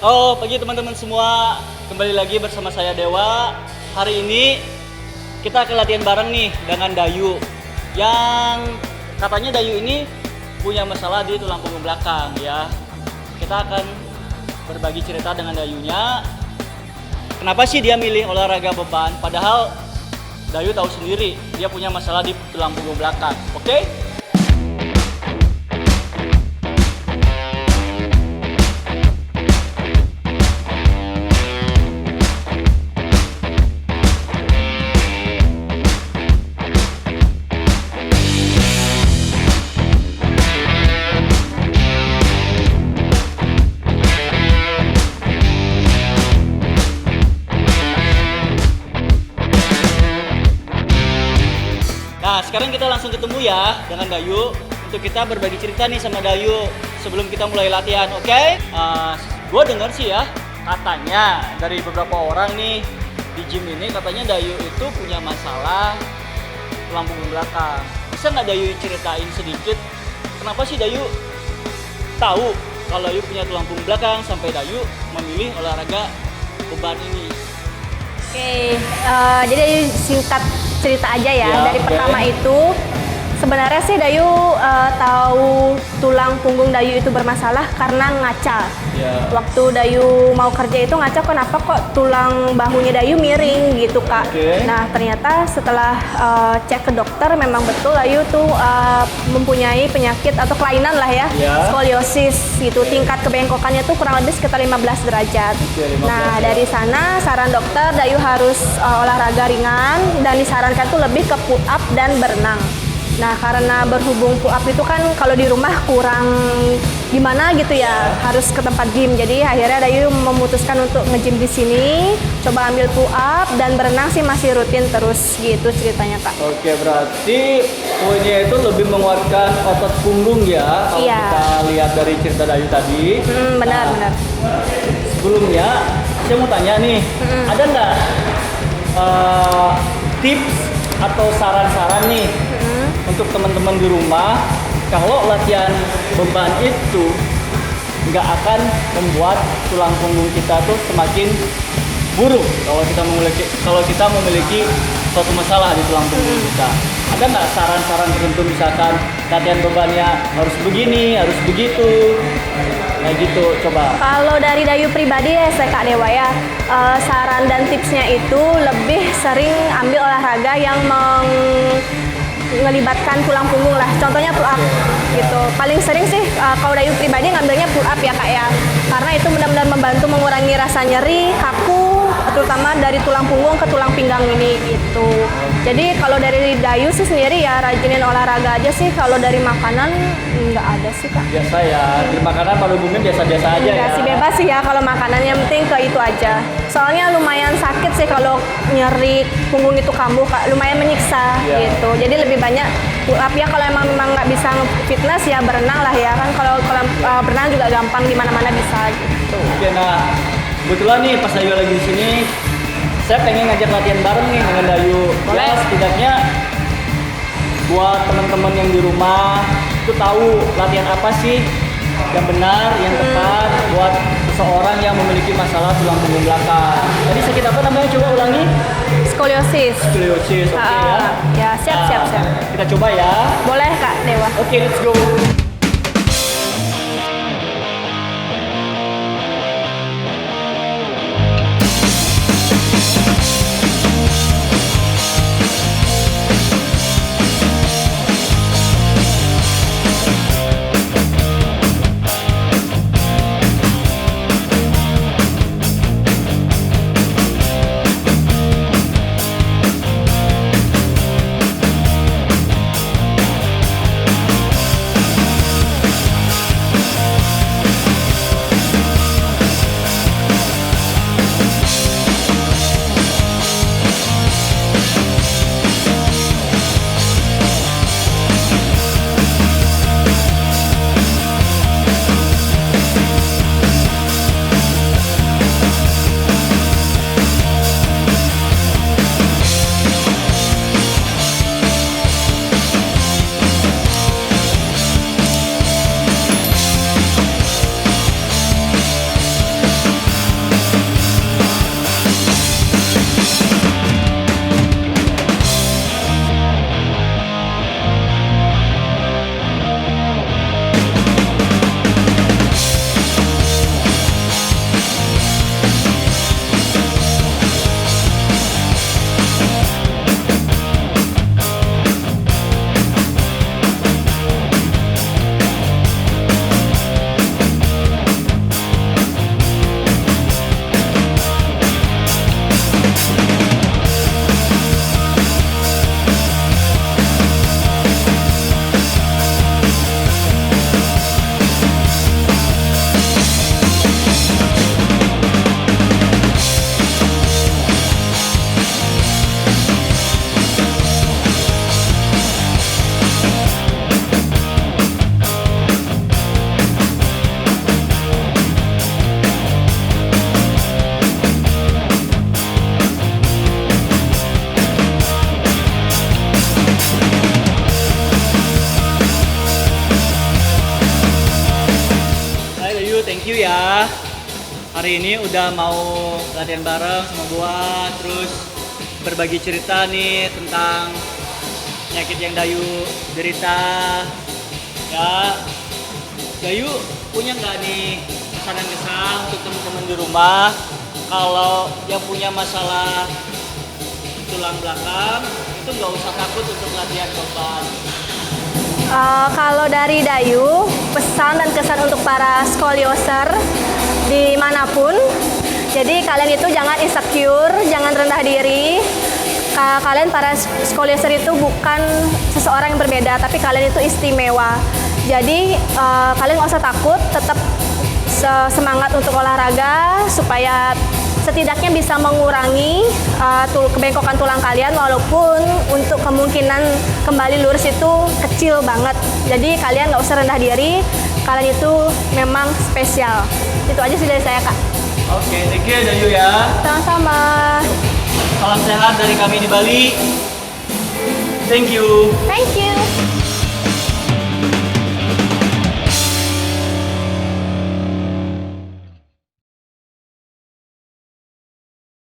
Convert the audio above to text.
Oh, pagi teman-teman semua. Kembali lagi bersama saya Dewa. Hari ini kita akan latihan bareng nih dengan Dayu. Yang katanya Dayu ini punya masalah di tulang punggung belakang ya. Kita akan berbagi cerita dengan Dayunya. Kenapa sih dia milih olahraga beban? Padahal Dayu tahu sendiri dia punya masalah di tulang punggung belakang. Oke? Nah, sekarang kita langsung ketemu ya dengan Dayu untuk kita berbagi cerita nih sama Dayu sebelum kita mulai latihan, oke? Gue denger sih ya, katanya dari beberapa orang nih di gym ini katanya Dayu itu punya masalah tulang punggung belakang. Bisa nggak Dayu ceritain sedikit kenapa sih Dayu tahu kalau Dayu punya tulang punggung belakang sampai Dayu memilih olahraga beban ini? Oke, jadi singkat cerita aja ya. Dari oke. pertama itu sebenarnya sih Dayu tahu tulang punggung Dayu itu bermasalah karena ngaca. Ya. Waktu Dayu mau kerja itu ngaca, kenapa kok tulang bahunya Dayu miring gitu Kak. Oke. Nah ternyata setelah cek ke dokter memang betul Dayu tuh mempunyai penyakit atau kelainan lah ya, Ya. skoliosis gitu. Tingkat kebengkokannya tuh kurang lebih sekitar 15 derajat. Oke, 15 Nah ya. dari sana saran dokter Dayu harus olahraga ringan dan disarankan tuh lebih ke pull up dan berenang. Nah karena berhubung pull up itu kan kalau di rumah kurang gimana gitu ya, harus ke tempat gym. Jadi akhirnya Dayu memutuskan untuk nge-gym di sini, coba ambil pull up dan berenang sih masih rutin terus gitu ceritanya Kak. Oke, berarti poinnya itu lebih menguatkan otot punggung ya kalau Iya. kita lihat dari cerita Dayu tadi. Benar. Sebelumnya saya mau tanya nih, ada nggak tips atau saran-saran nih untuk teman-teman di rumah kalau latihan beban itu nggak akan membuat tulang punggung kita tuh semakin buruk kalau kita memiliki suatu masalah di tulang punggung kita. Ada nggak saran-saran tertentu, misalkan latihan bebannya harus begini, harus begitu, kayak gitu, coba. Kalau dari Dayu pribadi ya saya Kak Dewa ya, saran dan tipsnya itu lebih sering ambil olahraga yang melibatkan tulang punggung lah. Contohnya pull up gitu. Paling sering sih kalau Dayu pribadi ngambilnya pull up ya Kak ya. Karena itu benar-benar membantu mengurangi rasa nyeri, kaku, terutama dari tulang punggung ke tulang pinggang ini gitu. Jadi kalau dari Dayu sih sendiri ya rajinin olahraga aja sih. Kalau dari makanan nggak ada sih Kak. Biasa ya, di makanan pada umumnya biasa-biasa aja ya. Sih bebas sih ya kalau makanan, yang penting ke itu aja. Soalnya lumayan sakit sih kalau nyeri punggung itu kambuh Kak, lumayan menyiksa gitu. Jadi lebih banyak pull up ya, kalau memang nggak bisa fitness ya berenang lah ya kan. Kalau berenang juga gampang, di mana-mana bisa gitu. Oke, nah kebetulan nih pas Dayu lagi di sini, saya pengen ngajak latihan bareng nih dengan Dayu. Boleh. Ya, setidaknya buat teman-teman yang di rumah itu tahu latihan apa sih yang benar, yang tepat buat seseorang yang memiliki masalah tulang punggung belakang. Tadi sakit apa namanya? Coba ulangi. Skoliosis. Skoliosis, oke ya. Ya siap. Kita coba ya. Boleh Kak Dewa. Oke, let's go. hari ini udah mau latihan bareng sama gua, terus berbagi cerita nih tentang penyakit yang Dayu derita. Ya, Dayu punya nggak nih kesan-kesan untuk teman-teman di rumah kalau yang punya masalah tulang belakang itu nggak usah takut untuk latihan beban. Kalau dari Dayu, pesan dan kesan untuk para skolioser dimanapun, jadi kalian itu jangan insecure, jangan rendah diri. Kalian para skolioser itu bukan seseorang yang berbeda, tapi kalian itu istimewa. Jadi kalian nggak usah takut, tetap semangat untuk olahraga supaya setidaknya bisa mengurangi kebengkokan tulang kalian, walaupun untuk kemungkinan kembali lurus itu kecil banget. Jadi kalian nggak usah rendah diri, kalian itu memang spesial. Itu aja sih dari saya, Kak. Oke, thank you Dayu ya. Sama-sama. Salam sehat dari kami di Bali. Thank you. Thank you.